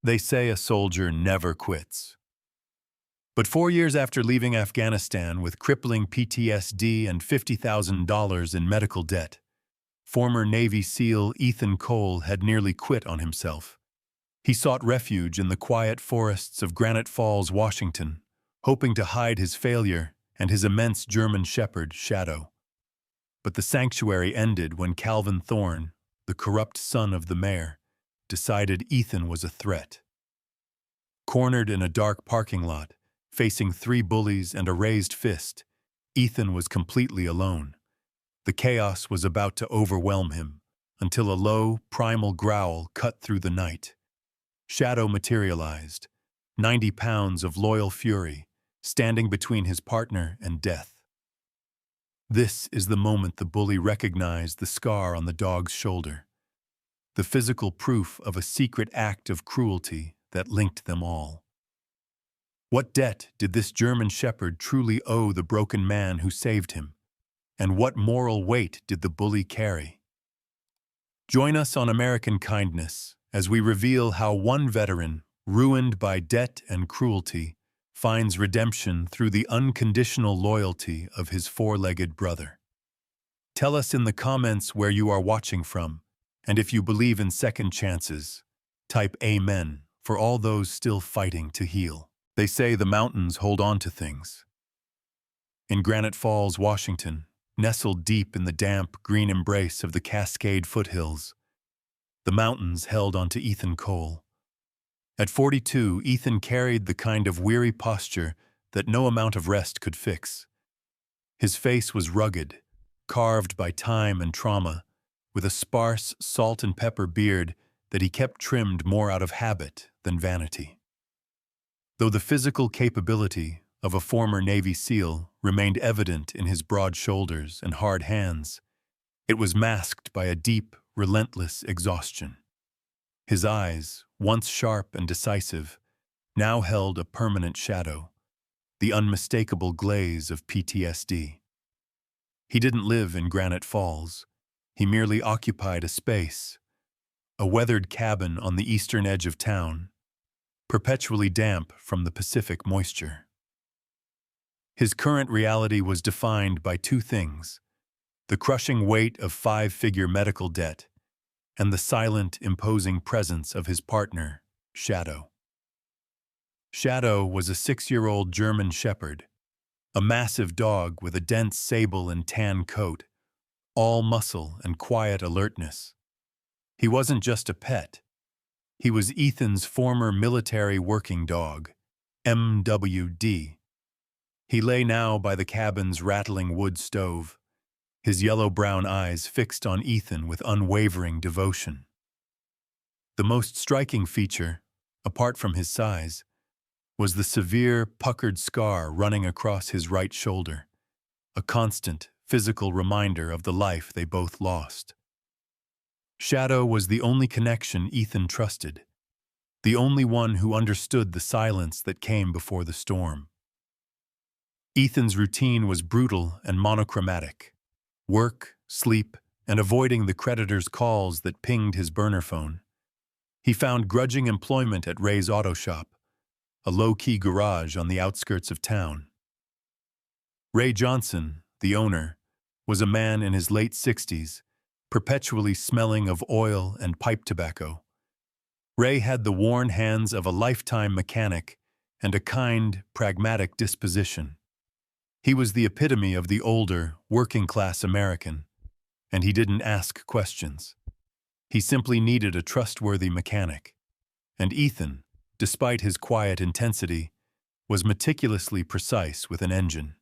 They say a soldier never quits. But 4 years after leaving Afghanistan with crippling PTSD and $50,000 in medical debt, former Navy SEAL Ethan Cole had nearly quit on himself. He sought refuge in the quiet forests of Granite Falls, Washington, hoping to hide his failure and his immense German shepherd, Shadow. But the sanctuary ended when Calvin Thorne, the corrupt son of the mayor, decided Ethan was a threat. Cornered in a dark parking lot, facing 3 bullies and a raised fist, Ethan was completely alone. The chaos was about to overwhelm him, until a low, primal growl cut through the night. Shadow materialized, 90 pounds of loyal fury, standing between his partner and death. This is the moment the bully recognized the scar on the dog's shoulder, the physical proof of a secret act of cruelty that linked them all. What debt did this German shepherd truly owe the broken man who saved him? And what moral weight did the bully carry? Join us on American Kindness as we reveal how one veteran, ruined by debt and cruelty, finds redemption through the unconditional loyalty of his 4-legged brother. Tell us in the comments where you are watching from, and if you believe in second chances, type Amen for all those still fighting to heal. They say the mountains hold on to things. In Granite Falls, Washington, nestled deep in the damp, green embrace of the Cascade foothills, the mountains held onto Ethan Cole. At 42, Ethan carried the kind of weary posture that no amount of rest could fix. His face was rugged, carved by time and trauma, with a sparse salt and pepper beard that he kept trimmed more out of habit than vanity. Though the physical capability of a former Navy SEAL remained evident in his broad shoulders and hard hands, it was masked by a deep, relentless exhaustion. His eyes, once sharp and decisive, now held a permanent shadow, the unmistakable glaze of PTSD. He didn't live in Granite Falls. He merely occupied a space, a weathered cabin on the eastern edge of town, perpetually damp from the Pacific moisture. His current reality was defined by 2 things: the crushing weight of 5-figure medical debt and the silent, imposing presence of his partner, Shadow. Shadow was a 6-year-old German shepherd, a massive dog with a dense sable and tan coat, all muscle and quiet alertness. He wasn't just a pet. He was Ethan's former military working dog, MWD. He lay now by the cabin's rattling wood stove, his yellow-brown eyes fixed on Ethan with unwavering devotion. The most striking feature, apart from his size, was the severe, puckered scar running across his right shoulder, a constant, physical reminder of the life they both lost. Shadow was the only connection Ethan trusted, the only one who understood the silence that came before the storm. Ethan's routine was brutal and monochromatic: work, sleep, and avoiding the creditor's calls that pinged his burner phone. He found grudging employment at Ray's Auto Shop, a low-key garage on the outskirts of town. Ray Johnson, the owner, was a man in his late 60s, perpetually smelling of oil and pipe tobacco. Ray had the worn hands of a lifetime mechanic and a kind, pragmatic disposition. He was the epitome of the older, working-class American, and he didn't ask questions. He simply needed a trustworthy mechanic. And Ethan, despite his quiet intensity, was meticulously precise with an engine.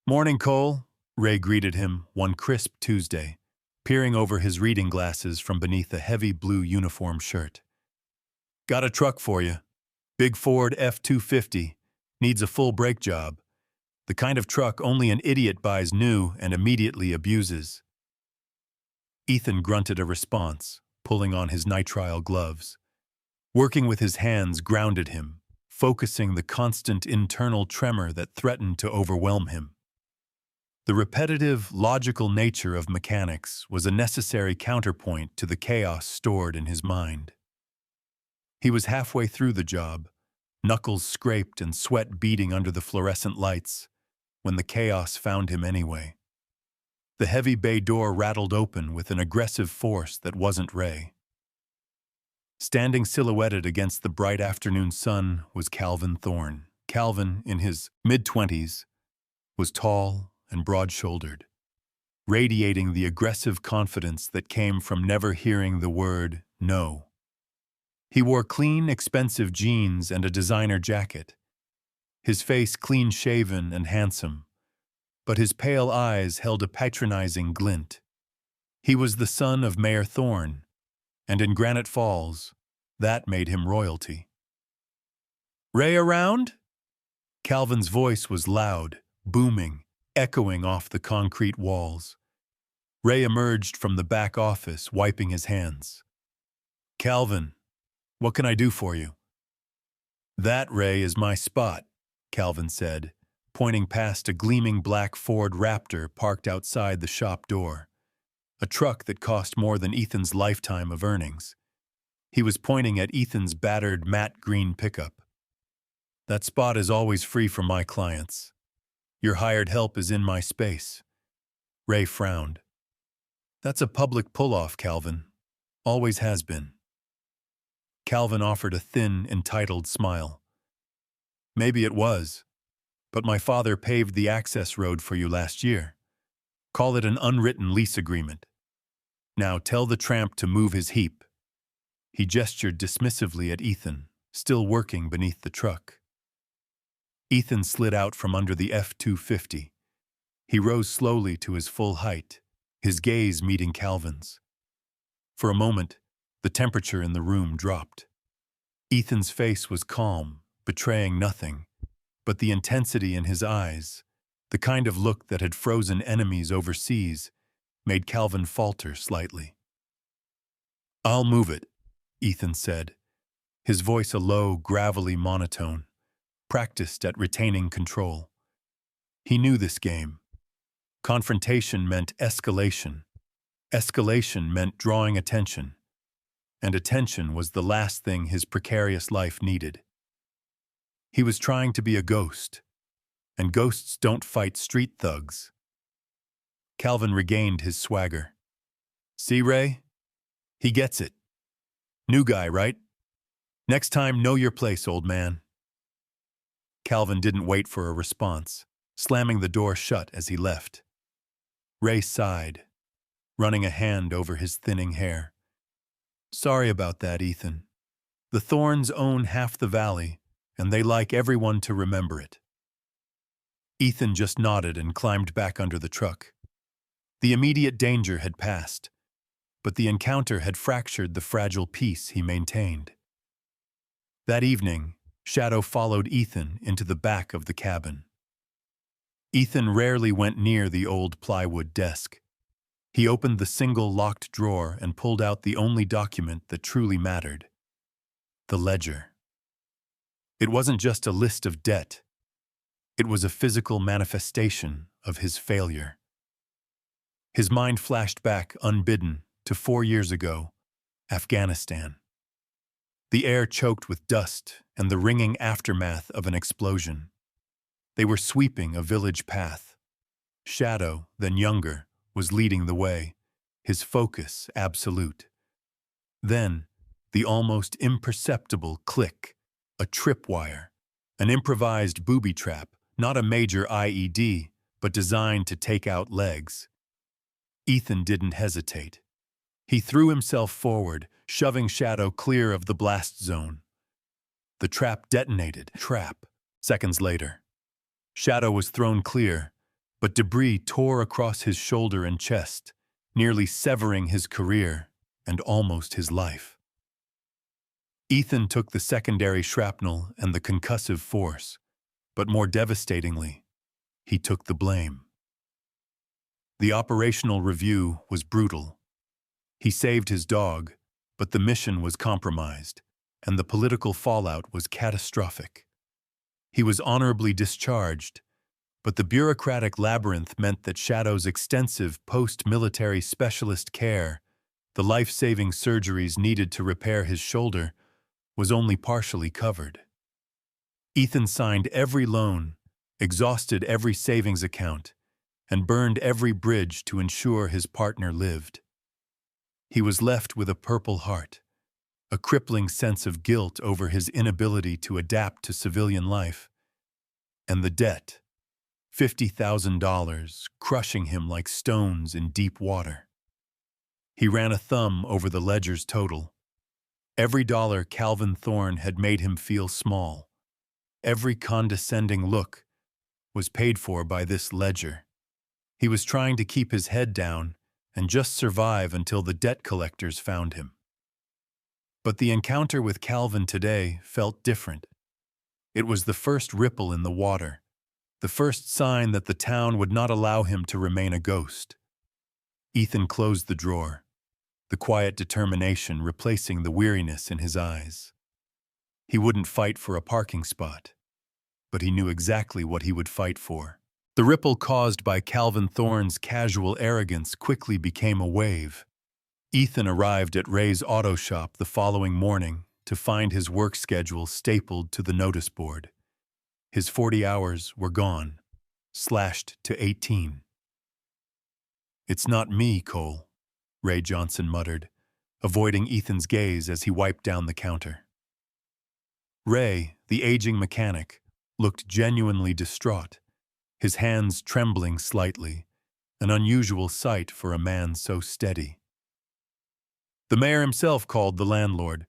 "Morning, Cole," Ray greeted him one crisp Tuesday, peering over his reading glasses from beneath a heavy blue uniform shirt. "Got a truck for you. Big Ford F-250. Needs a full brake job. The kind of truck only an idiot buys new and immediately abuses." Ethan grunted a response, pulling on his nitrile gloves. Working with his hands grounded him, focusing the constant internal tremor that threatened to overwhelm him. The repetitive, logical nature of mechanics was a necessary counterpoint to the chaos stored in his mind. He was halfway through the job, knuckles scraped and sweat beading under the fluorescent lights, when the chaos found him anyway. The heavy bay door rattled open with an aggressive force that wasn't Ray. Standing silhouetted against the bright afternoon sun was Calvin Thorne. Calvin, in his mid-20s, was tall and broad-shouldered, radiating the aggressive confidence that came from never hearing the word no. He wore clean, expensive jeans and a designer jacket, his face clean-shaven and handsome, but his pale eyes held a patronizing glint. He was the son of Mayor Thorne, and in Granite Falls, that made him royalty. "Ray around?" Calvin's voice was loud, booming, echoing off the concrete walls. Ray emerged from the back office, wiping his hands. "Calvin, what can I do for you?" "That, Ray, is my spot," Calvin said, pointing past a gleaming black Ford Raptor parked outside the shop door, a truck that cost more than Ethan's lifetime of earnings. He was pointing at Ethan's battered matte green pickup. "That spot is always free for my clients. Your hired help is in my space." Ray frowned. "That's a public pull-off, Calvin. Always has been." Calvin offered a thin, entitled smile. "Maybe it was, but my father paved the access road for you last year. Call it an unwritten lease agreement. Now tell the tramp to move his heap." He gestured dismissively at Ethan, still working beneath the truck. Ethan slid out from under the F-250. He rose slowly to his full height, his gaze meeting Calvin's. For a moment, the temperature in the room dropped. Ethan's face was calm, betraying nothing, but the intensity in his eyes, the kind of look that had frozen enemies overseas, made Calvin falter slightly. "I'll move it," Ethan said, his voice a low, gravelly monotone, practiced at retaining control. He knew this game. Confrontation meant escalation. Escalation meant drawing attention. And attention was the last thing his precarious life needed. He was trying to be a ghost, and ghosts don't fight street thugs. Calvin regained his swagger. "See, Ray? He gets it. New guy, right? Next time, know your place, old man." Calvin didn't wait for a response, slamming the door shut as he left. Ray sighed, running a hand over his thinning hair. "Sorry about that, Ethan. The Thorns own half the valley, and they like everyone to remember it." Ethan just nodded and climbed back under the truck. The immediate danger had passed, but the encounter had fractured the fragile peace he maintained. That evening, Shadow followed Ethan into the back of the cabin. Ethan rarely went near the old plywood desk. He opened the single locked drawer and pulled out the only document that truly mattered: the ledger. It wasn't just a list of debt. It was a physical manifestation of his failure. His mind flashed back, unbidden, to 4 years ago, Afghanistan. The air choked with dust and the ringing aftermath of an explosion. They were sweeping a village path. Shadow, then younger, was leading the way, his focus absolute. Then, the almost imperceptible click, a tripwire, an improvised booby trap, not a major IED, but designed to take out legs. Ethan didn't hesitate. He threw himself forward, shoving Shadow clear of the blast zone. The trap detonated. Seconds later. Shadow was thrown clear, but debris tore across his shoulder and chest, nearly severing his career and almost his life. Ethan took the secondary shrapnel and the concussive force, but more devastatingly, he took the blame. The operational review was brutal. He saved his dog, but the mission was compromised, and the political fallout was catastrophic. He was honorably discharged, but the bureaucratic labyrinth meant that Shadow's extensive post-military specialist care, the life-saving surgeries needed to repair his shoulder, was only partially covered. Ethan signed every loan, exhausted every savings account, and burned every bridge to ensure his partner lived. He was left with a purple heart, a crippling sense of guilt over his inability to adapt to civilian life, and the debt, $50,000, crushing him like stones in deep water. He ran a thumb over the ledger's total. Every dollar Calvin Thorne had made him feel small. Every condescending look was paid for by this ledger. He was trying to keep his head down and just survive until the debt collectors found him. But the encounter with Calvin today felt different. It was the first ripple in the water, the first sign that the town would not allow him to remain a ghost. Ethan closed the drawer, the quiet determination replacing the weariness in his eyes. He wouldn't fight for a parking spot, but he knew exactly what he would fight for. The ripple caused by Calvin Thorne's casual arrogance quickly became a wave. Ethan arrived at Ray's auto shop the following morning to find his work schedule stapled to the notice board. His 40 hours were gone, slashed to 18. "It's not me, Cole," Ray Johnson muttered, avoiding Ethan's gaze as he wiped down the counter. Ray, the aging mechanic, looked genuinely distraught, his hands trembling slightly, an unusual sight for a man so steady. "The mayor himself called the landlord,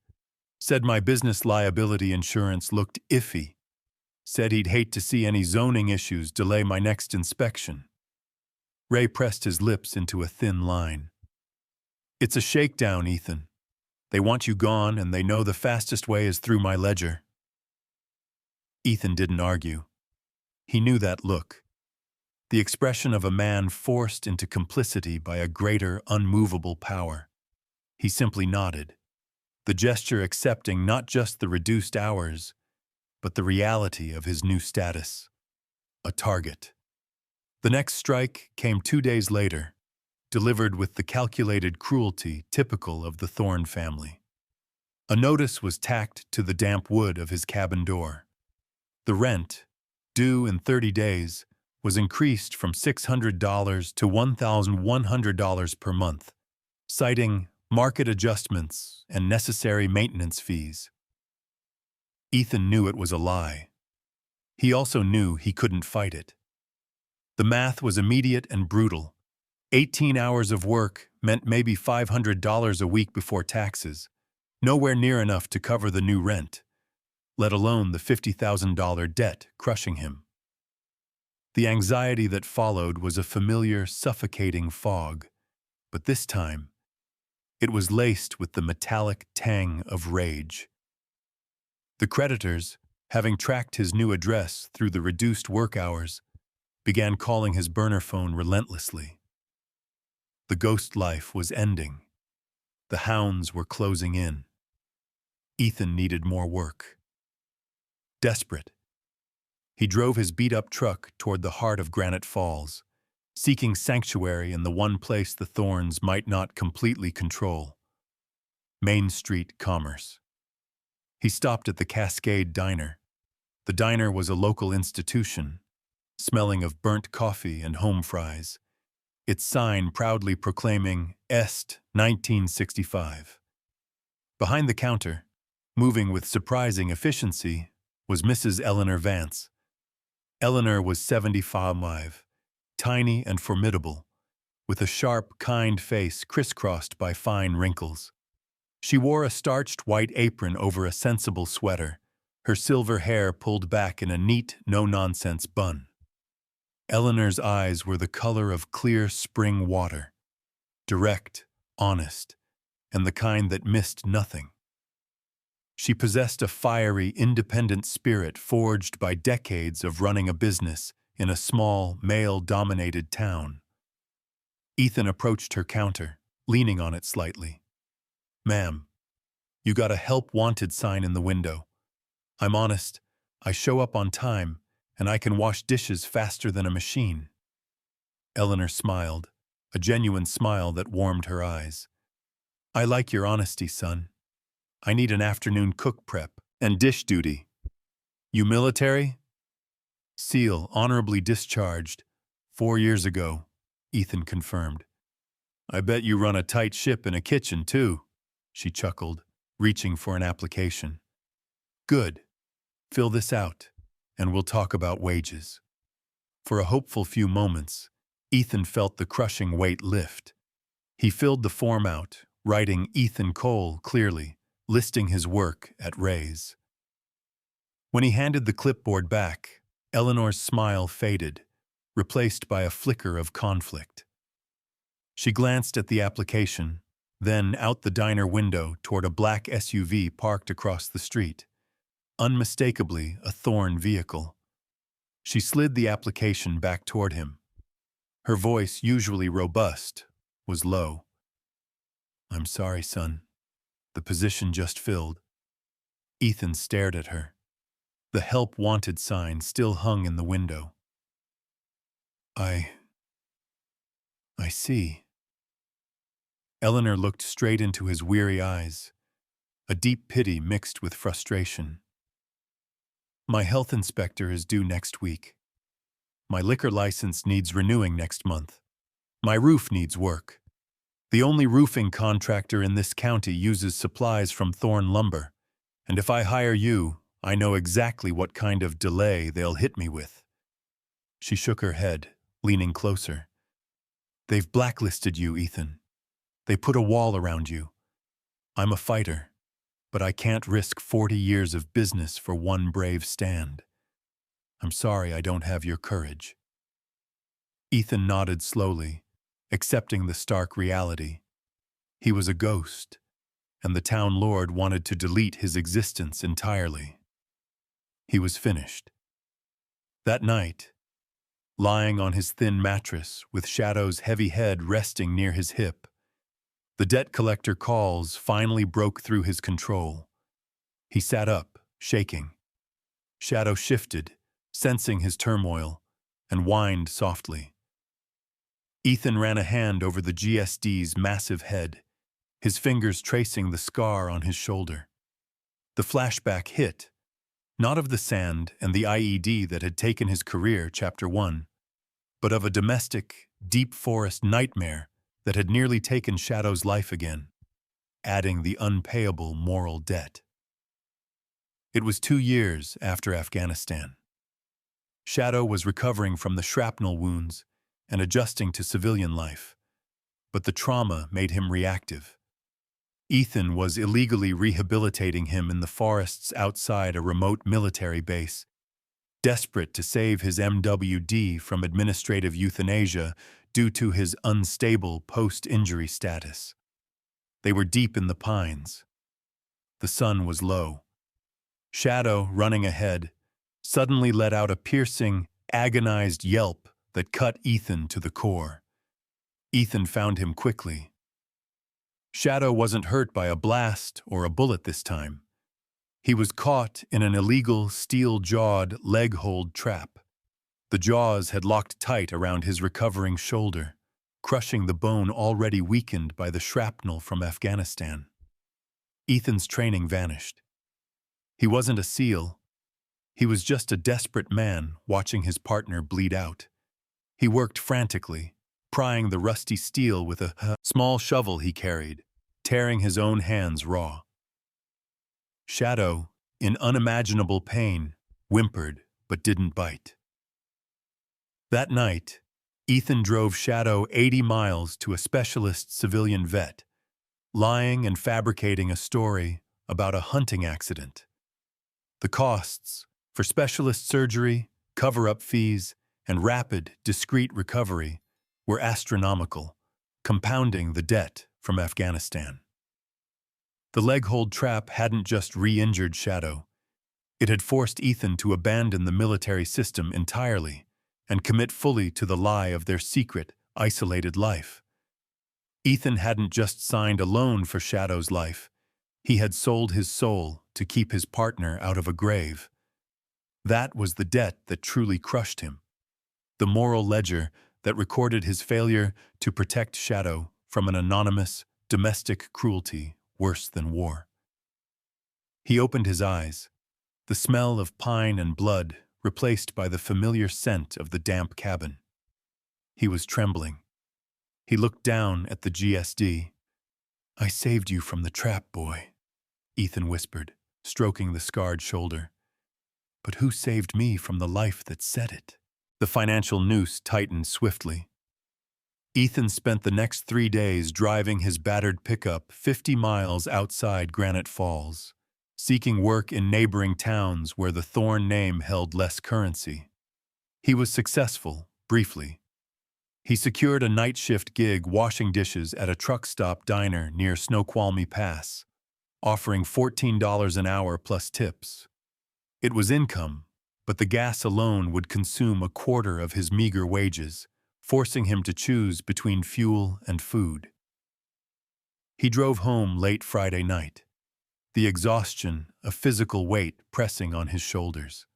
said my business liability insurance looked iffy, said he'd hate to see any zoning issues delay my next inspection." Ray pressed his lips into a thin line. "It's a shakedown, Ethan. They want you gone, and they know the fastest way is through my ledger." Ethan didn't argue. He knew that look, the expression of a man forced into complicity by a greater, unmovable power. He simply nodded, the gesture accepting not just the reduced hours, but the reality of his new status, a target. The next strike came 2 days later, delivered with the calculated cruelty typical of the Thorne family. A notice was tacked to the damp wood of his cabin door. The rent, due in 30 days, was increased from $600 to $1,100 per month, citing market adjustments and necessary maintenance fees. Ethan knew it was a lie. He also knew he couldn't fight it. The math was immediate and brutal. 18 hours of work meant maybe $500 a week before taxes, nowhere near enough to cover the new rent, let alone the $50,000 debt crushing him. The anxiety that followed was a familiar, suffocating fog, but this time, it was laced with the metallic tang of rage. The creditors, having tracked his new address through the reduced work hours, began calling his burner phone relentlessly. The ghost life was ending. The hounds were closing in. Ethan needed more work. Desperate, he drove his beat-up truck toward the heart of Granite Falls, seeking sanctuary in the one place the Thornes might not completely control: Main Street commerce. He stopped at the Cascade Diner. The diner was a local institution, smelling of burnt coffee and home fries, its sign proudly proclaiming Est 1965. Behind the counter, moving with surprising efficiency, was Mrs. Eleanor Vance. Eleanor was 75, tiny and formidable, with a sharp, kind face crisscrossed by fine wrinkles. She wore a starched white apron over a sensible sweater, her silver hair pulled back in a neat, no-nonsense bun. Eleanor's eyes were the color of clear spring water, direct, honest, and the kind that missed nothing. She possessed a fiery, independent spirit forged by decades of running a business in a small, male-dominated town. Ethan approached her counter, leaning on it slightly. "Ma'am, you got a help wanted sign in the window. I'm honest, I show up on time, and I can wash dishes faster than a machine." Eleanor smiled, a genuine smile that warmed her eyes. "I like your honesty, son. I need an afternoon cook prep and dish duty. You military? SEAL, honorably discharged 4 years ago, Ethan confirmed. I bet you run a tight ship in a kitchen, too, she chuckled, reaching for an application. Good. Fill this out, and we'll talk about wages. For a hopeful few moments, Ethan felt the crushing weight lift. He filled the form out, writing Ethan Cole clearly, listing his work at Ray's. When he handed the clipboard back, Eleanor's smile faded, replaced by a flicker of conflict. She glanced at the application, then out the diner window toward a black SUV parked across the street, unmistakably a Thorn vehicle. She slid the application back toward him. Her voice, usually robust, was low. I'm sorry, son. The position just filled. Ethan stared at her. The help wanted sign still hung in the window. I see. Eleanor looked straight into his weary eyes, a deep pity mixed with frustration. My health inspector is due next week. My liquor license needs renewing next month. My roof needs work. The only roofing contractor in this county uses supplies from Thorn Lumber, and if I hire you, I know exactly what kind of delay they'll hit me with. She shook her head, leaning closer. They've blacklisted you, Ethan. They put a wall around you. I'm a fighter, but I can't risk 40 years of business for one brave stand. I'm sorry I don't have your courage. Ethan nodded slowly, accepting the stark reality. He was a ghost, and the town lord wanted to delete his existence entirely. He was finished. That night, lying on his thin mattress with Shadow's heavy head resting near his hip, the debt collector calls finally broke through his control. He sat up, shaking. Shadow shifted, sensing his turmoil, and whined softly. Ethan ran a hand over the GSD's massive head, his fingers tracing the scar on his shoulder. The flashback hit, not of the sand and the IED that had taken his career, Chapter 1, but of a domestic, deep forest nightmare that had nearly taken Shadow's life again, adding the unpayable moral debt. It was 2 years after Afghanistan. Shadow was recovering from the shrapnel wounds and adjusting to civilian life, but the trauma made him reactive. Ethan was illegally rehabilitating him in the forests outside a remote military base, desperate to save his MWD from administrative euthanasia due to his unstable post-injury status. They were deep in the pines. The sun was low. Shadow, running ahead, suddenly let out a piercing, agonized yelp that cut Ethan to the core. Ethan found him quickly. Shadow wasn't hurt by a blast or a bullet this time. He was caught in an illegal, steel-jawed, leg-hold trap. The jaws had locked tight around his recovering shoulder, crushing the bone already weakened by the shrapnel from Afghanistan. Ethan's training vanished. He wasn't a SEAL. He was just a desperate man watching his partner bleed out. He worked frantically, prying the rusty steel with a small shovel he carried, tearing his own hands raw. Shadow, in unimaginable pain, whimpered but didn't bite. That night, Ethan drove Shadow 80 miles to a specialist civilian vet, lying and fabricating a story about a hunting accident. The costs for specialist surgery, cover-up fees, and rapid, discreet recovery were astronomical, compounding the debt from Afghanistan. The leg-hold trap hadn't just re-injured Shadow. It had forced Ethan to abandon the military system entirely and commit fully to the lie of their secret, isolated life. Ethan hadn't just signed a loan for Shadow's life. He had sold his soul to keep his partner out of a grave. That was the debt that truly crushed him. The moral ledger that recorded his failure to protect Shadow from an anonymous, domestic cruelty worse than war. He opened his eyes, the smell of pine and blood replaced by the familiar scent of the damp cabin. He was trembling. He looked down at the GSD. "I saved you from the trap, boy," Ethan whispered, stroking the scarred shoulder. "But who saved me from the life that set it?" The financial noose tightened swiftly. Ethan spent the next 3 days driving his battered pickup 50 miles outside Granite Falls, seeking work in neighboring towns where the Thorn name held less currency. He was successful, briefly. He secured a night shift gig washing dishes at a truck stop diner near Snoqualmie Pass, offering $14 an hour plus tips. It was income, but the gas alone would consume a quarter of his meager wages, forcing him to choose between fuel and food. He drove home late Friday night, the exhaustion, a physical weight pressing on his shoulders.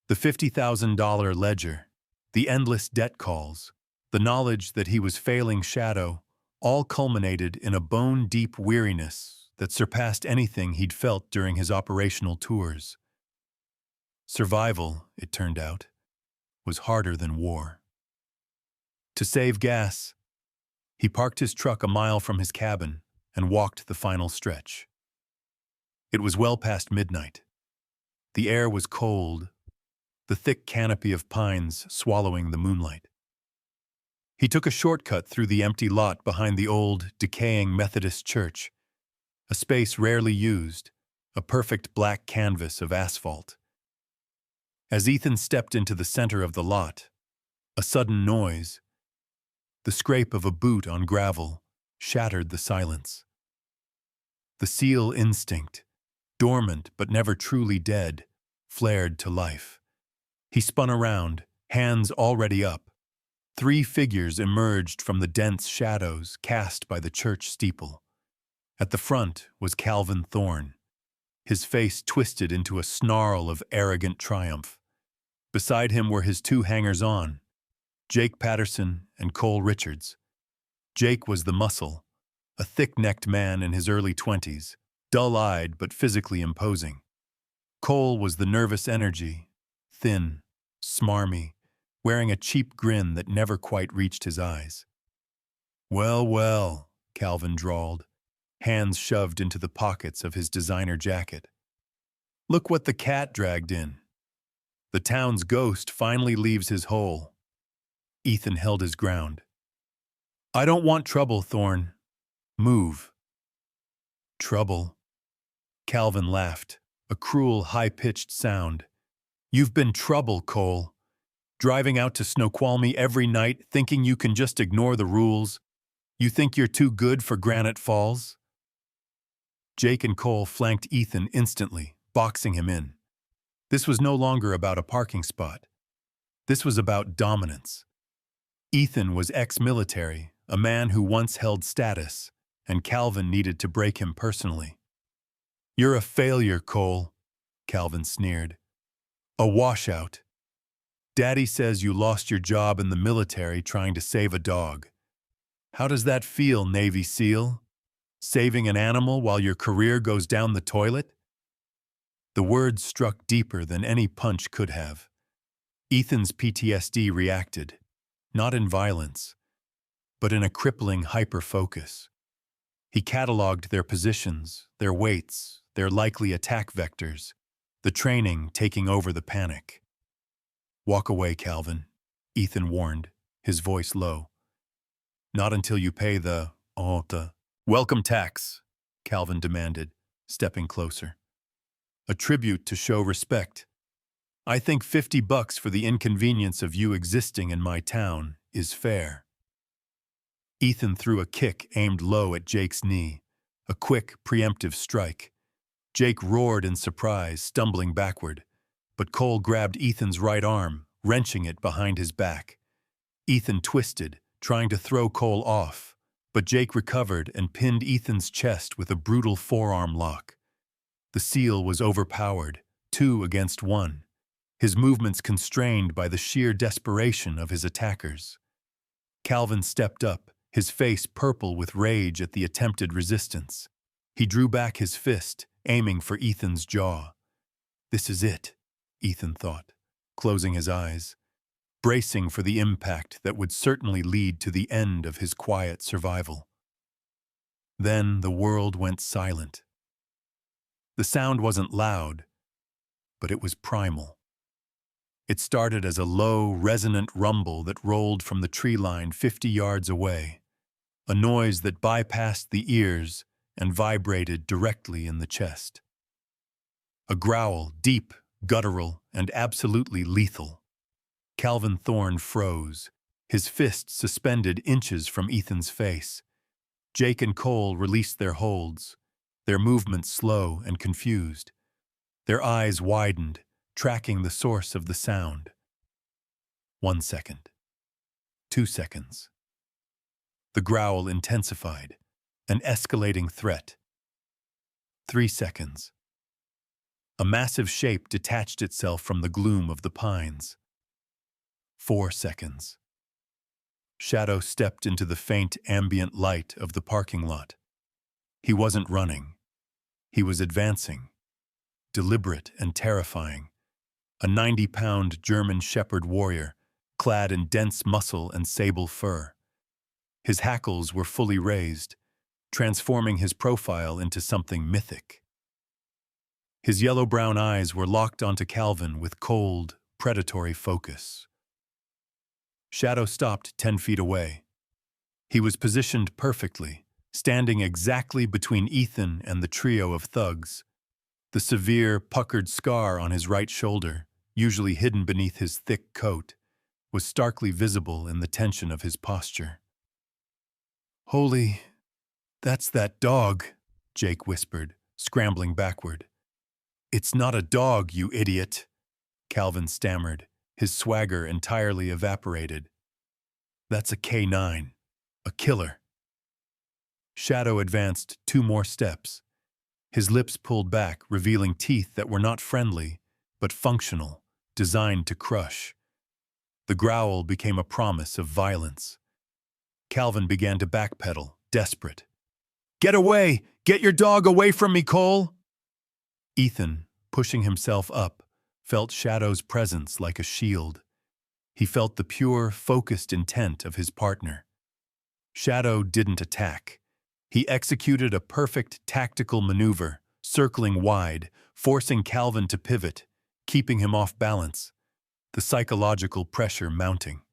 The $50,000 ledger, the endless debt calls, the knowledge that he was failing Shadow, all culminated in a bone-deep weariness that surpassed anything he'd felt during his operational tours. Survival, it turned out, was harder than war. To save gas, he parked his truck a mile from his cabin and walked the final stretch. It was well past midnight. The air was cold, the thick canopy of pines swallowing the moonlight. He took a shortcut through the empty lot behind the old, decaying Methodist church, a space rarely used, a perfect black canvas of asphalt. As Ethan stepped into the center of the lot, a sudden noise, the scrape of a boot on gravel, shattered the silence. The seal instinct, dormant but never truly dead, flared to life. He spun around, hands already up. 3 figures emerged from the dense shadows cast by the church steeple. At the front was Calvin Thorne, his face twisted into a snarl of arrogant triumph. Beside him were his 2 hangers-on, Jake Patterson and Cole Richards. Jake was the muscle, a thick-necked man in his early 20s, dull-eyed but physically imposing. Cole was the nervous energy, thin, smarmy, wearing a cheap grin that never quite reached his eyes. "Well, well," Calvin drawled, hands shoved into the pockets of his designer jacket. "Look what the cat dragged in. The town's ghost finally leaves his hole." Ethan held his ground. "I don't want trouble, Thorne. Move." "Trouble?" Calvin laughed, a cruel, high-pitched sound. "You've been trouble, Cole. Driving out to Snoqualmie every night thinking you can just ignore the rules. You think you're too good for Granite Falls?" Jake and Cole flanked Ethan instantly, boxing him in. This was no longer about a parking spot. This was about dominance. Ethan was ex-military, a man who once held status, and Calvin needed to break him personally. "You're a failure, Cole," Calvin sneered. "A washout. Daddy says you lost your job in the military trying to save a dog. How does that feel, Navy SEAL? Saving an animal while your career goes down the toilet?" The words struck deeper than any punch could have. Ethan's PTSD reacted, not in violence, but in a crippling hyper-focus. He cataloged their positions, their weights, their likely attack vectors, the training taking over the panic. "Walk away, Calvin," Ethan warned, his voice low. "Not until you pay the welcome tax," Calvin demanded, stepping closer. "A tribute to show respect. I think $50 for the inconvenience of you existing in my town is fair." Ethan threw a kick aimed low at Jake's knee, a quick, preemptive strike. Jake roared in surprise, stumbling backward, but Cole grabbed Ethan's right arm, wrenching it behind his back. Ethan twisted, trying to throw Cole off, but Jake recovered and pinned Ethan's chest with a brutal forearm lock. The SEAL was overpowered, 2 against 1, his movements constrained by the sheer desperation of his attackers. Calvin stepped up, his face purple with rage at the attempted resistance. He drew back his fist, aiming for Ethan's jaw. This is it, Ethan thought, closing his eyes, bracing for the impact that would certainly lead to the end of his quiet survival. Then the world went silent. The sound wasn't loud, but it was primal. It started as a low, resonant rumble that rolled from the tree line 50 yards away, a noise that bypassed the ears and vibrated directly in the chest. A growl, deep, guttural, and absolutely lethal. Calvin Thorne froze, his fist suspended inches from Ethan's face. Jake and Cole released their holds, their movements slow and confused. Their eyes widened, tracking the source of the sound. 1 second. 2 seconds. The growl intensified, an escalating threat. 3 seconds. A massive shape detached itself from the gloom of the pines. 4 seconds. Shadow stepped into the faint ambient light of the parking lot. He wasn't running. He was advancing, deliberate and terrifying. A 90-pound German shepherd warrior, clad in dense muscle and sable fur. His hackles were fully raised, transforming his profile into something mythic. His yellow-brown eyes were locked onto Calvin with cold, predatory focus. Shadow stopped 10 feet away. He was positioned perfectly, standing exactly between Ethan and the trio of thugs. The severe, puckered scar on his right shoulder, usually hidden beneath his thick coat, was starkly visible in the tension of his posture. "Holy, that's that dog," Jake whispered, scrambling backward. "It's not a dog, you idiot," Calvin stammered, his swagger entirely evaporated. "That's a K9, a killer." Shadow advanced 2 more steps. His lips pulled back, revealing teeth that were not friendly, but functional, designed to crush. The growl became a promise of violence. Calvin began to backpedal, desperate. "Get away! Get your dog away from me, Cole!" Ethan, pushing himself up, felt Shadow's presence like a shield. He felt the pure, focused intent of his partner. Shadow didn't attack. He executed a perfect tactical maneuver, circling wide, forcing Calvin to pivot, keeping him off balance, the psychological pressure mounting.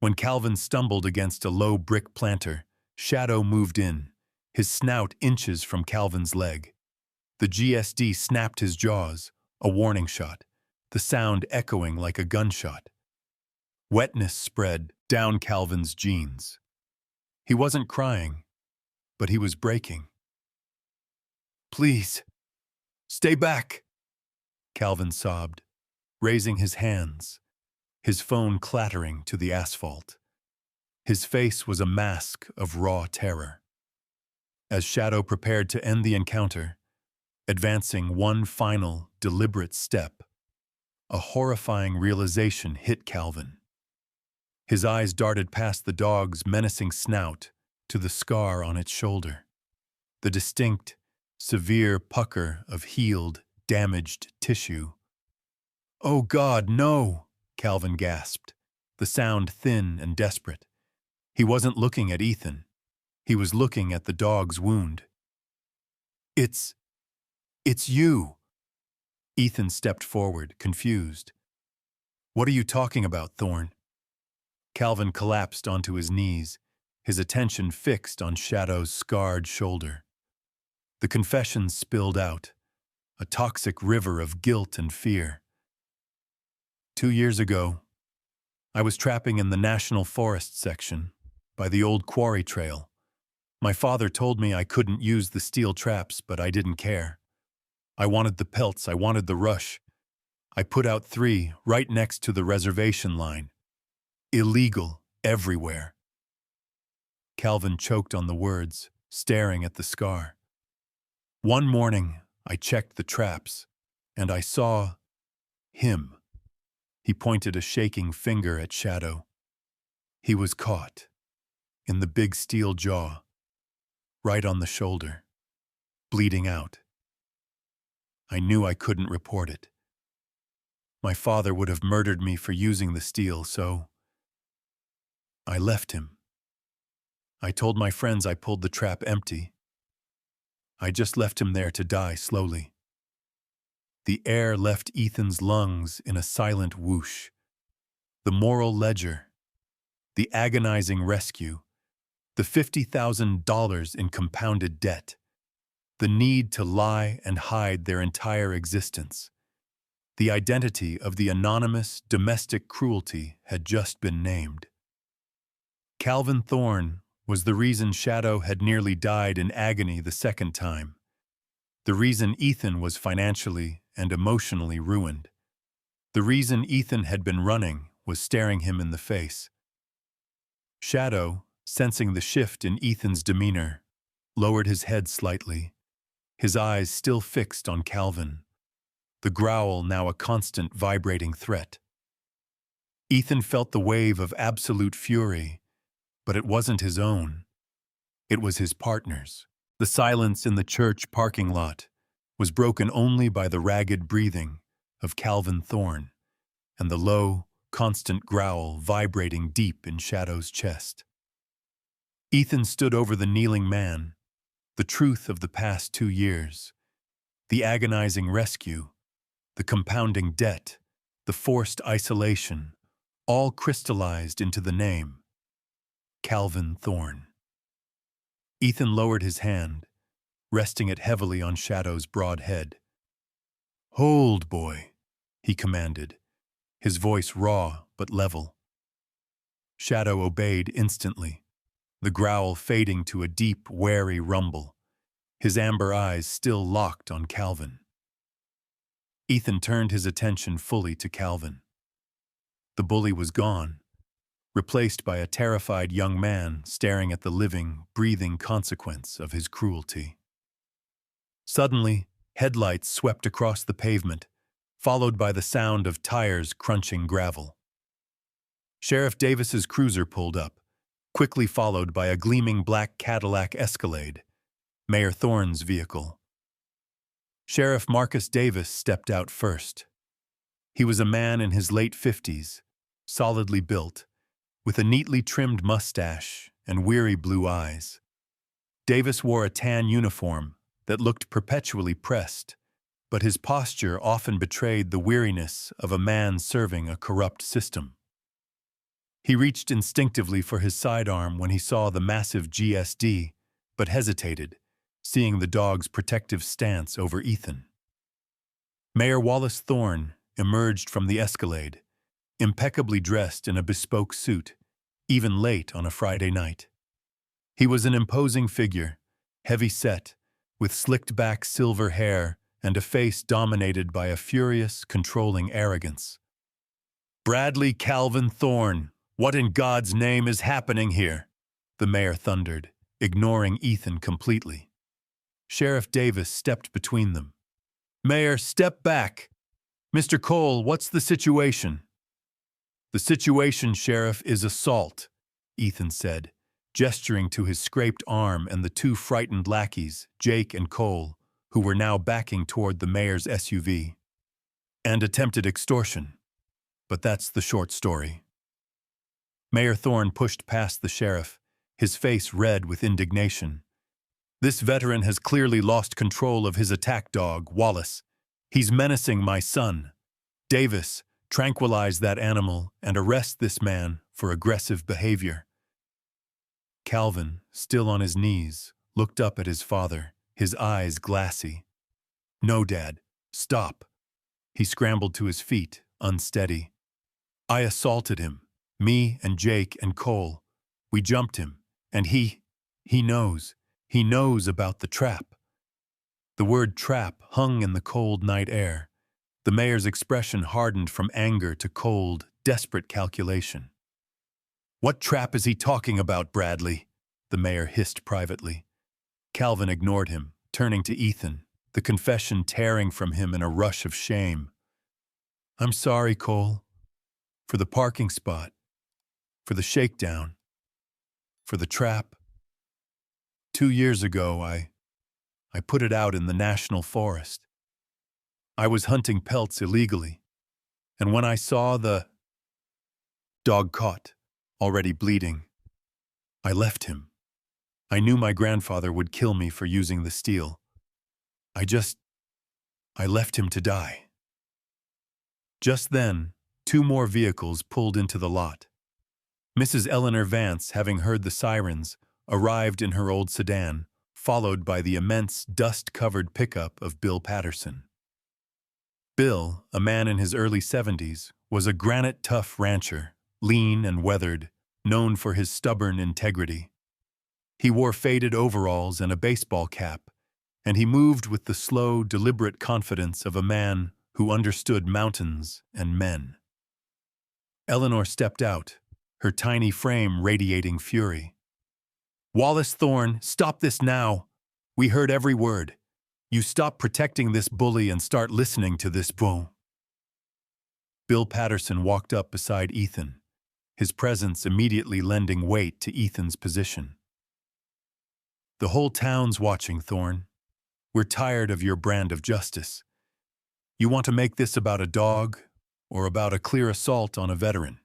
When Calvin stumbled against a low brick planter, Shadow moved in, his snout inches from Calvin's leg. The GSD snapped his jaws, a warning shot, the sound echoing like a gunshot. Wetness spread down Calvin's jeans. He wasn't crying, but he was breaking. "Please, stay back," Calvin sobbed, raising his hands, his phone clattering to the asphalt. His face was a mask of raw terror. As Shadow prepared to end the encounter, advancing one final, deliberate step, a horrifying realization hit Calvin. His eyes darted past the dog's menacing snout to the scar on its shoulder, the distinct, severe pucker of healed, damaged tissue. "Oh God, no!" Calvin gasped, the sound thin and desperate. He wasn't looking at Ethan. He was looking at the dog's wound. It's you." Ethan stepped forward, confused. "What are you talking about, Thorne?" Calvin collapsed onto his knees, his attention fixed on Shadow's scarred shoulder. The confession spilled out, a toxic river of guilt and fear. 2 years ago, I was trapping in the National Forest section, by the old quarry trail. My father told me I couldn't use the steel traps, but I didn't care. I wanted the pelts, I wanted the rush. I put out 3 right next to the reservation line. Illegal, everywhere. Calvin choked on the words, staring at the scar. One morning, I checked the traps, and I saw him. He pointed a shaking finger at Shadow. He was caught, in the big steel jaw, right on the shoulder. bleeding out. I knew I couldn't report it. My father would have murdered me for using the steel, so I left him. I told my friends I pulled the trap empty. I just left him there to die slowly. The air left Ethan's lungs in a silent whoosh. The moral ledger, the agonizing rescue, the $50,000 in compounded debt, the need to lie and hide their entire existence. The identity of the anonymous domestic cruelty had just been named. Calvin Thorne was the reason Shadow had nearly died in agony the second time. The reason Ethan was financially and emotionally ruined. The reason Ethan had been running was staring him in the face. Shadow, sensing the shift in Ethan's demeanor, lowered his head slightly, his eyes still fixed on Calvin, the growl now a constant vibrating threat. Ethan felt the wave of absolute fury, but it wasn't his own. It was his partner's. The silence in the church parking lot was broken only by the ragged breathing of Calvin Thorne and the low, constant growl vibrating deep in Shadow's chest. Ethan stood over the kneeling man, the truth of the past 2 years, the agonizing rescue, the compounding debt, the forced isolation, all crystallized into the name, Calvin Thorne. Ethan lowered his hand, resting it heavily on Shadow's broad head. "Hold, boy," he commanded, his voice raw but level. Shadow obeyed instantly, the growl fading to a deep, wary rumble, his amber eyes still locked on Calvin. Ethan turned his attention fully to Calvin. The bully was gone, replaced by a terrified young man staring at the living, breathing consequence of his cruelty. Suddenly, headlights swept across the pavement, followed by the sound of tires crunching gravel. Sheriff Davis's cruiser pulled up, quickly followed by a gleaming black Cadillac Escalade, Mayor Thorne's vehicle. Sheriff Marcus Davis stepped out first. He was a man in his late 50s, solidly built, with a neatly trimmed mustache and weary blue eyes. Davis wore a tan uniform that looked perpetually pressed, but his posture often betrayed the weariness of a man serving a corrupt system. He reached instinctively for his sidearm when he saw the massive GSD, but hesitated, seeing the dog's protective stance over Ethan. Mayor Wallace Thorne emerged from the Escalade, impeccably dressed in a bespoke suit, even late on a Friday night. He was an imposing figure, heavy-set, with slicked-back silver hair and a face dominated by a furious, controlling arrogance. "Bradley Calvin Thorne, what in God's name is happening here?" the mayor thundered, ignoring Ethan completely. Sheriff Davis stepped between them. "Mayor, step back! Mr. Cole, what's the situation?" "The situation, Sheriff, is assault," Ethan said, gesturing to his scraped arm and the 2 frightened lackeys, Jake and Cole, who were now backing toward the mayor's SUV. "And attempted extortion. But that's the short story." Mayor Thorne pushed past the sheriff, his face red with indignation. "This veteran has clearly lost control of his attack dog, Wallace. He's menacing my son. Davis, tranquilize that animal and arrest this man for aggressive behavior." Calvin, still on his knees, looked up at his father, his eyes glassy. "No, Dad, stop." He scrambled to his feet, unsteady. "I assaulted him, me and Jake and Cole. We jumped him, and he knows. He knows about the trap." The word trap hung in the cold night air. The mayor's expression hardened from anger to cold, desperate calculation. "What trap is he talking about, Bradley?" the mayor hissed privately. Calvin ignored him, turning to Ethan, the confession tearing from him in a rush of shame. "I'm sorry, Cole. For the parking spot. For the shakedown. For the trap. 2 years ago, I I put it out in the national forest. I was hunting pelts illegally, and when I saw the dog caught, already bleeding, I left him. I knew my grandfather would kill me for using the steel. I left him to die. Just then, 2 more vehicles pulled into the lot. Mrs. Eleanor Vance, having heard the sirens, arrived in her old sedan, followed by the immense dust-covered pickup of Bill Patterson. Bill, a man in his early 70s, was a granite-tough rancher, lean and weathered, known for his stubborn integrity. He wore faded overalls and a baseball cap, and he moved with the slow, deliberate confidence of a man who understood mountains and men. Eleanor stepped out, her tiny frame radiating fury. "Wallace Thorne, stop this now! We heard every word. You stop protecting this bully and start listening to this boom." Bill Patterson walked up beside Ethan, his presence immediately lending weight to Ethan's position. "The whole town's watching, Thorne. We're tired of your brand of justice. You want to make this about a dog or about a clear assault on a veteran?"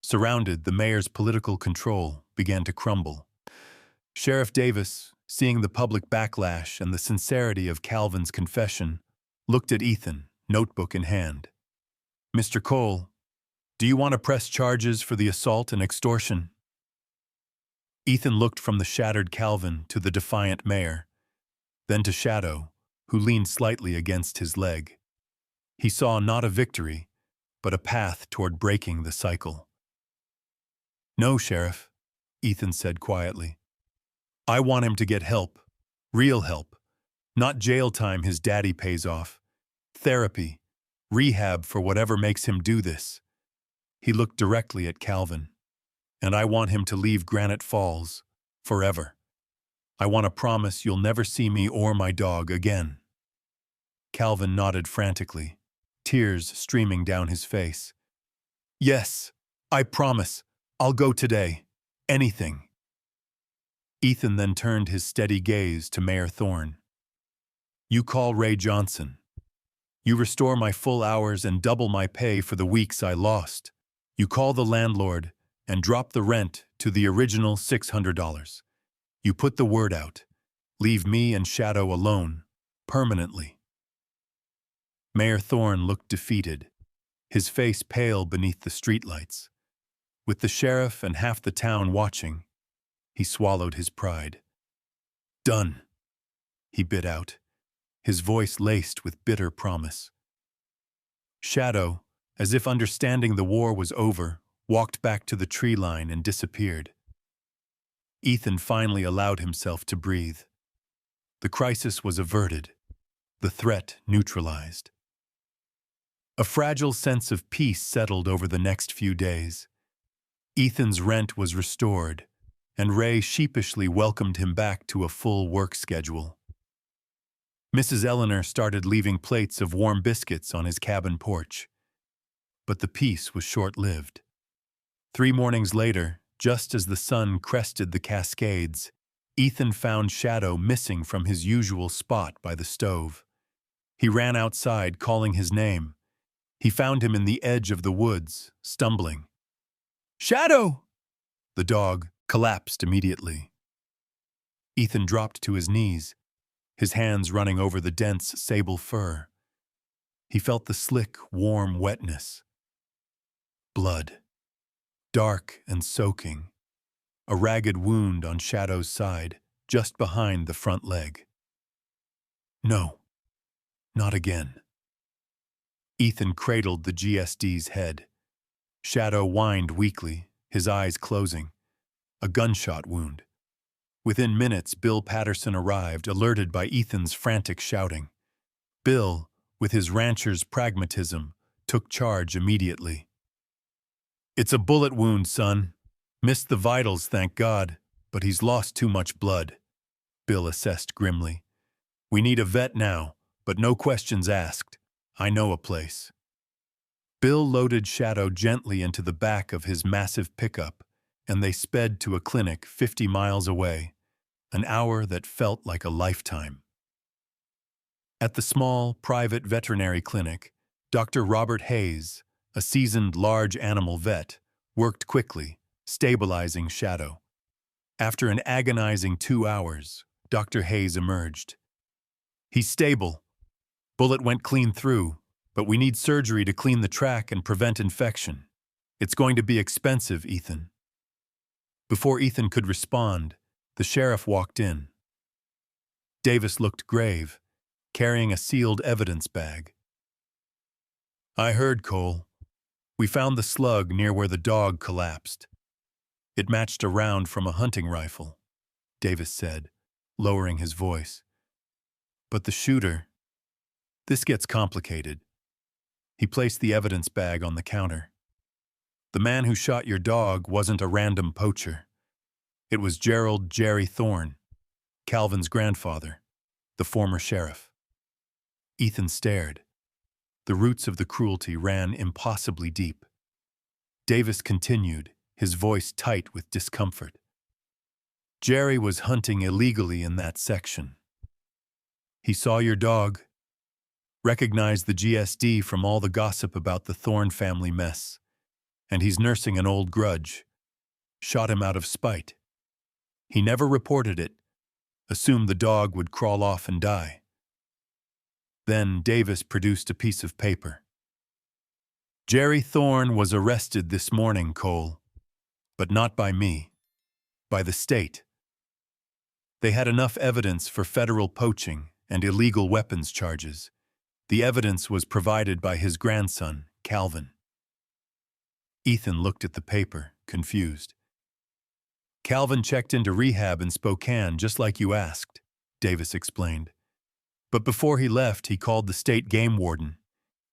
Surrounded, the mayor's political control began to crumble. Sheriff Davis, seeing the public backlash and the sincerity of Calvin's confession, looked at Ethan, notebook in hand. "Mr. Cole, do you want to press charges for the assault and extortion?" Ethan looked from the shattered Calvin to the defiant mayor, then to Shadow, who leaned slightly against his leg. He saw not a victory, but a path toward breaking the cycle. "No, Sheriff," Ethan said quietly. "I want him to get help, real help, not jail time his daddy pays off. Therapy, rehab for whatever makes him do this." He looked directly at Calvin. "And I want him to leave Granite Falls, forever. I want to promise you'll never see me or my dog again." Calvin nodded frantically, tears streaming down his face. "Yes, I promise. I'll go today. Anything." Ethan then turned his steady gaze to Mayor Thorne. "You call Ray Johnson. You restore my full hours and double my pay for the weeks I lost. You call the landlord and drop the rent to the original $600. You put the word out. Leave me and Shadow alone, permanently." Mayor Thorne looked defeated, his face pale beneath the streetlights. With the sheriff and half the town watching, he swallowed his pride. "Done," he bit out, his voice laced with bitter promise. Shadow, as if understanding the war was over, walked back to the tree line and disappeared. Ethan finally allowed himself to breathe. The crisis was averted, the threat neutralized. A fragile sense of peace settled over the next few days. Ethan's rent was restored, and Ray sheepishly welcomed him back to a full work schedule. Mrs. Eleanor started leaving plates of warm biscuits on his cabin porch. But the peace was short-lived. 3 mornings later, just as the sun crested the Cascades, Ethan found Shadow missing from his usual spot by the stove. He ran outside, calling his name. He found him in the edge of the woods, stumbling. "Shadow!" The dog collapsed immediately. Ethan dropped to his knees, his hands running over the dense sable fur. He felt the slick, warm wetness. Blood. Dark and soaking. A ragged wound on Shadow's side, just behind the front leg. No, not again. Ethan cradled the GSD's head. Shadow whined weakly, his eyes closing. A gunshot wound. Within minutes, Bill Patterson arrived, alerted by Ethan's frantic shouting. Bill, with his rancher's pragmatism, took charge immediately. "It's a bullet wound, son. Missed the vitals, thank God, but he's lost too much blood," Bill assessed grimly. "We need a vet now, but no questions asked. I know a place." Bill loaded Shadow gently into the back of his massive pickup, and they sped to a clinic 50 miles away, an hour that felt like a lifetime. At the small, private veterinary clinic, Dr. Robert Hayes, a seasoned large animal vet, worked quickly, stabilizing Shadow. After an agonizing 2 hours, Dr. Hayes emerged. "He's stable. Bullet went clean through, but we need surgery to clean the track and prevent infection. It's going to be expensive, Ethan." Before Ethan could respond, the sheriff walked in. Davis looked grave, carrying a sealed evidence bag. "I heard, Cole. We found the slug near where the dog collapsed. It matched a round from a hunting rifle," Davis said, lowering his voice. "But the shooter—" "This gets complicated." He placed the evidence bag on the counter. "The man who shot your dog wasn't a random poacher. It was Gerald Jerry Thorne, Calvin's grandfather, the former sheriff." Ethan stared. The roots of the cruelty ran impossibly deep. Davis continued, his voice tight with discomfort. "Jerry was hunting illegally in that section. He saw your dog, recognized the GSD from all the gossip about the Thorne family mess, and he's nursing an old grudge. Shot him out of spite. He never reported it, assumed the dog would crawl off and die." Then Davis produced a piece of paper. "Jerry Thorne was arrested this morning, Cole, but not by me, by the state. They had enough evidence for federal poaching and illegal weapons charges. The evidence was provided by his grandson, Calvin." Ethan looked at the paper, confused. "Calvin checked into rehab in Spokane just like you asked," Davis explained. "But before he left, he called the state game warden.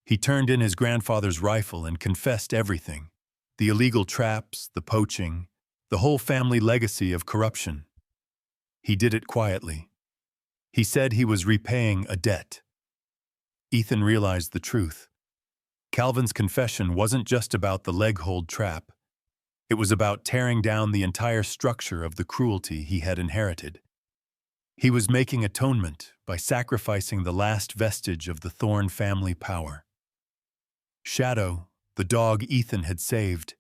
He turned in his grandfather's rifle and confessed everything. The illegal traps, the poaching, the whole family legacy of corruption. He did it quietly. He said he was repaying a debt." Ethan realized the truth. Calvin's confession wasn't just about the leg-hold trap. It was about tearing down the entire structure of the cruelty he had inherited. He was making atonement by sacrificing the last vestige of the Thorne family power. Shadow, the dog Ethan had saved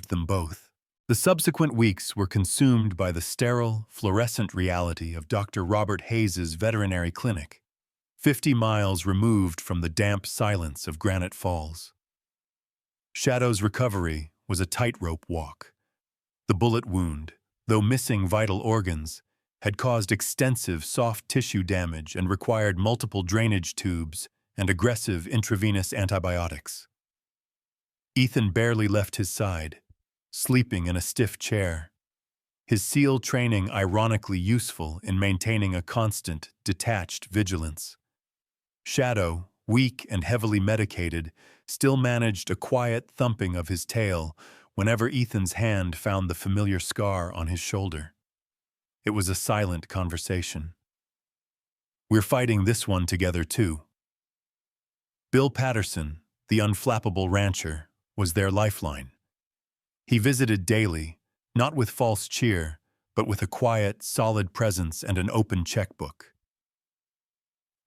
them both. The subsequent weeks were consumed by the sterile, fluorescent reality of Dr. Robert Hayes's veterinary clinic, 50 miles removed from the damp silence of Granite Falls. Shadow's recovery was a tightrope walk. The bullet wound, though missing vital organs, had caused extensive soft tissue damage and required multiple drainage tubes and aggressive intravenous antibiotics. Ethan barely left his side, sleeping in a stiff chair, his SEAL training ironically useful in maintaining a constant, detached vigilance. Shadow, weak and heavily medicated, still managed a quiet thumping of his tail whenever Ethan's hand found the familiar scar on his shoulder. It was a silent conversation. "We're fighting this one together, too." Bill Patterson, the unflappable rancher, was their lifeline. He visited daily, not with false cheer, but with a quiet, solid presence and an open checkbook.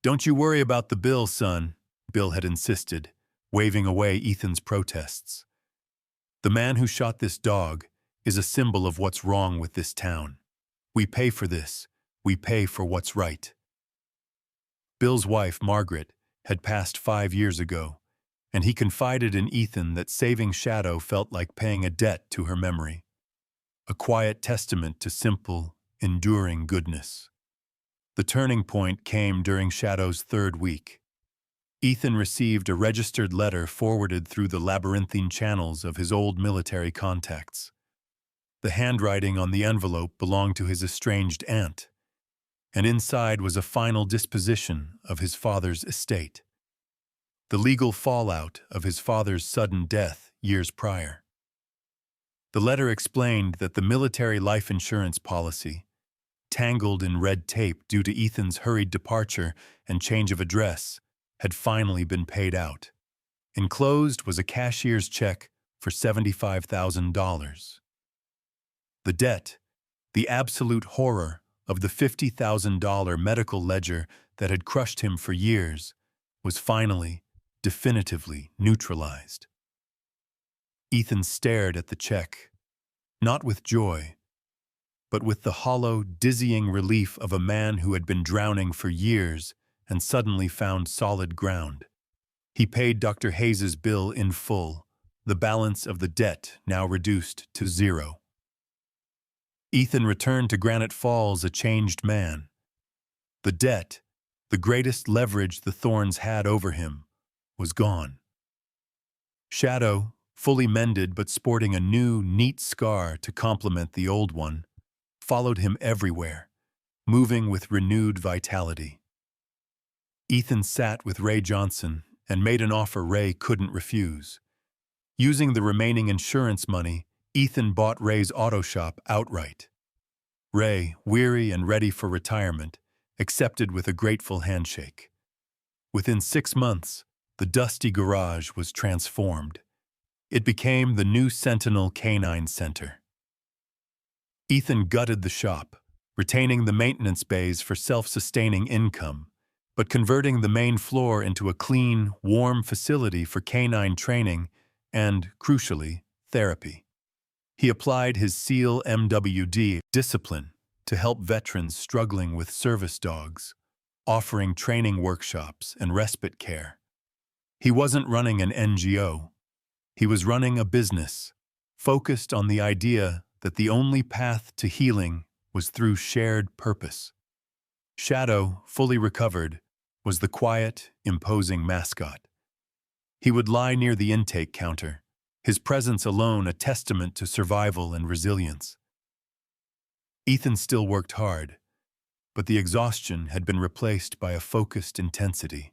"Don't you worry about the bill, son," Bill had insisted, waving away Ethan's protests. "The man who shot this dog is a symbol of what's wrong with this town. We pay for this. We pay for what's right." Bill's wife, Margaret, had passed 5 years ago, and he confided in Ethan that saving Shadow felt like paying a debt to her memory, a quiet testament to simple, enduring goodness. The turning point came during Shadow's 3rd week. Ethan received a registered letter forwarded through the labyrinthine channels of his old military contacts. The handwriting on the envelope belonged to his estranged aunt, and inside was a final disposition of his father's estate, the legal fallout of his father's sudden death years prior. The letter explained that the military life insurance policy, tangled in red tape due to Ethan's hurried departure and change of address, had finally been paid out. Enclosed was a cashier's check for $75,000. The debt, the absolute horror of the $50,000 medical ledger that had crushed him for years was finally, definitively neutralized. Ethan stared at the check, not with joy, but with the hollow, dizzying relief of a man who had been drowning for years and suddenly found solid ground. He paid Dr. Hayes's bill in full, the balance of the debt now reduced to 0. Ethan returned to Granite Falls a changed man. The debt, the greatest leverage the Thorns had over him, was gone. Shadow, fully mended but sporting a new, neat scar to complement the old one, followed him everywhere, moving with renewed vitality. Ethan sat with Ray Johnson and made an offer Ray couldn't refuse. Using the remaining insurance money, Ethan bought Ray's auto shop outright. Ray, weary and ready for retirement, accepted with a grateful handshake. Within 6 months, the dusty garage was transformed. It became the new Sentinel Canine Center. Ethan gutted the shop, retaining the maintenance bays for self-sustaining income, but converting the main floor into a clean, warm facility for canine training and, crucially, therapy. He applied his SEAL MWD discipline to help veterans struggling with service dogs, offering training workshops and respite care. He wasn't running an NGO. He was running a business, focused on the idea that the only path to healing was through shared purpose. Shadow, fully recovered, was the quiet, imposing mascot. He would lie near the intake counter, his presence alone a testament to survival and resilience. Ethan still worked hard, but the exhaustion had been replaced by a focused intensity.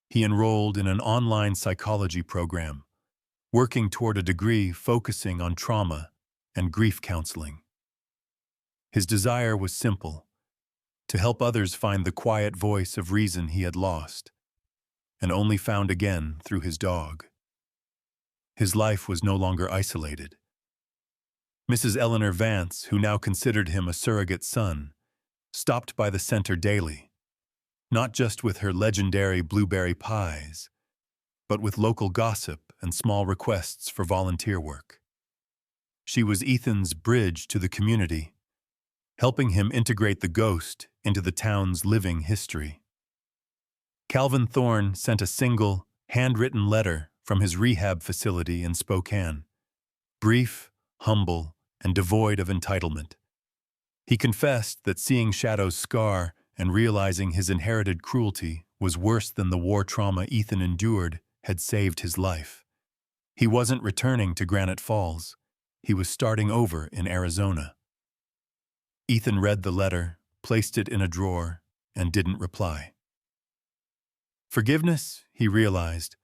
He enrolled in an online psychology program, working toward a degree focusing on trauma and grief counseling. His desire was simple: to help others find the quiet voice of reason he had lost, and only found again through his dog. His life was no longer isolated. Mrs. Eleanor Vance, who now considered him a surrogate son, stopped by the center daily, not just with her legendary blueberry pies, but with local gossip and small requests for volunteer work. She was Ethan's bridge to the community, helping him integrate the ghost into the town's living history. Calvin Thorne sent a single, handwritten letter from his rehab facility in Spokane, brief, humble, and devoid of entitlement. He confessed that seeing Shadow's scar and realizing his inherited cruelty was worse than the war trauma Ethan endured had saved his life. He wasn't returning to Granite Falls. He was starting over in Arizona. Ethan read the letter, placed it in a drawer, and didn't reply. Forgiveness, he realized,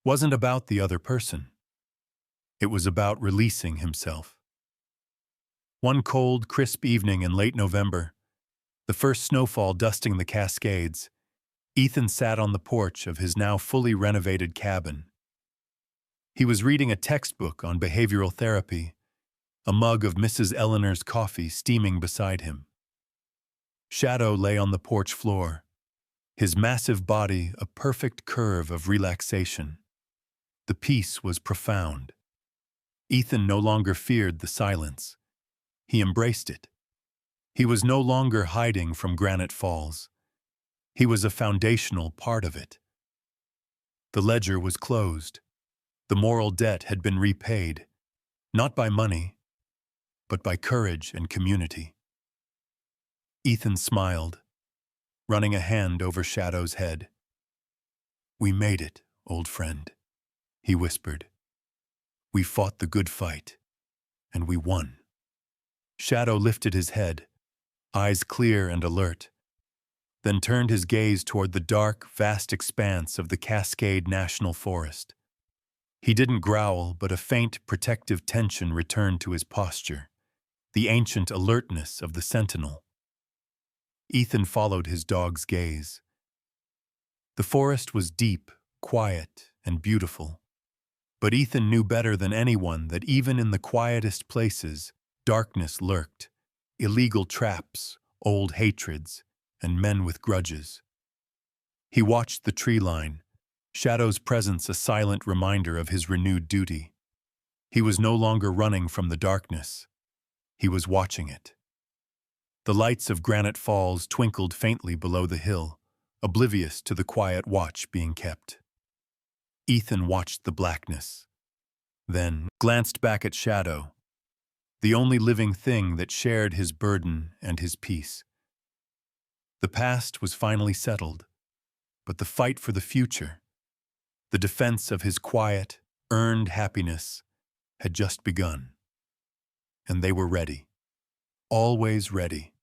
wasn't about the other person. It was about releasing himself. One cold, crisp evening in late November, the first snowfall dusting the Cascades, Ethan sat on the porch of his now fully renovated cabin. He was reading a textbook on behavioral therapy, a mug of Mrs. Eleanor's coffee steaming beside him. Shadow lay on the porch floor, his massive body a perfect curve of relaxation. The peace was profound. Ethan no longer feared the silence. He embraced it. He was no longer hiding from Granite Falls. He was a foundational part of it. The ledger was closed. The moral debt had been repaid, not by money, but by courage and community. Ethan smiled, running a hand over Shadow's head. "We made it, old friend," he whispered. "We fought the good fight, and we won." Shadow lifted his head, eyes clear and alert, then turned his gaze toward the dark, vast expanse of the Cascade National Forest. He didn't growl, but a faint, protective tension returned to his posture, the ancient alertness of the sentinel. Ethan followed his dog's gaze. The forest was deep, quiet, and beautiful, but Ethan knew better than anyone that even in the quietest places, darkness lurked, illegal traps, old hatreds, and men with grudges. He watched the tree line, Shadow's presence a silent reminder of his renewed duty. He was no longer running from the darkness. He was watching it. The lights of Granite Falls twinkled faintly below the hill, oblivious to the quiet watch being kept. Ethan watched the blackness, then glanced back at Shadow, the only living thing that shared his burden and his peace. The past was finally settled, but the fight for the future, the defense of his quiet, earned happiness, had just begun. And they were ready, always ready.